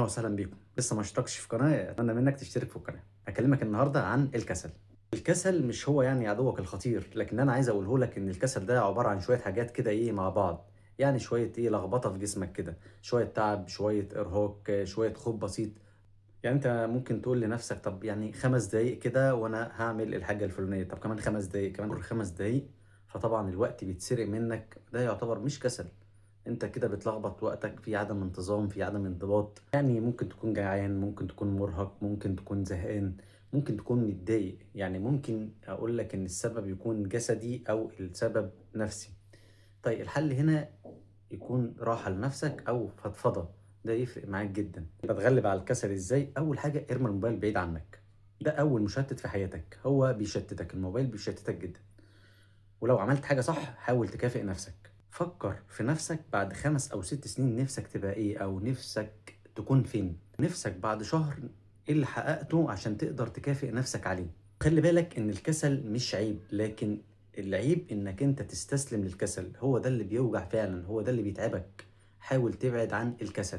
وسهلا بيكم. لسه ما اشتركتش في قناة، اتمنى منك تشترك في القناة. هكلمك النهارده عن الكسل. الكسل مش هو يعني عدوك الخطير، لكن انا عايز اقوله لك ان الكسل ده عبارة عن شوية حاجات كده مع بعض. يعني شوية لخبطة في جسمك كده، شوية تعب، شوية ارهاق، شوية خوف بسيط. يعني انت ممكن تقول لنفسك طب يعني 5 دقايق كده وانا هعمل الحاجة الفلانية، طب كمان 5 دقايق، كمان 5 دقايق. فطبعا الوقت بيتسرق منك، ده يعتبر مش كسل. انت كده بتلخبط وقتك، في عدم انتظام، في عدم انضباط. يعني ممكن تكون جعان، ممكن تكون مرهق، ممكن تكون زهقان، ممكن تكون متضايق. يعني ممكن اقول لك ان السبب يكون جسدي او السبب نفسي. طيب الحل هنا يكون راحة لنفسك او فضفضة. ده يفرق معاك جدا. بتغلب على الكسل ازاي؟ اول حاجة ارمي الموبايل بعيد عنك. ده اول مشتت في حياتك، هو بيشتتك، الموبايل بيشتتك جدا. ولو عملت حاجة صح حاول تكافئ نفسك. فكر في نفسك بعد 5 أو 6 سنين، نفسك تبقى إيه أو نفسك تكون فين. نفسك بعد شهر إيه اللي حققته عشان تقدر تكافئ نفسك عليه. خلي بالك إن الكسل مش عيب، لكن العيب إنك أنت تستسلم للكسل. هو ده اللي بيوجع فعلا، هو ده اللي بيتعبك. حاول تبعد عن الكسل.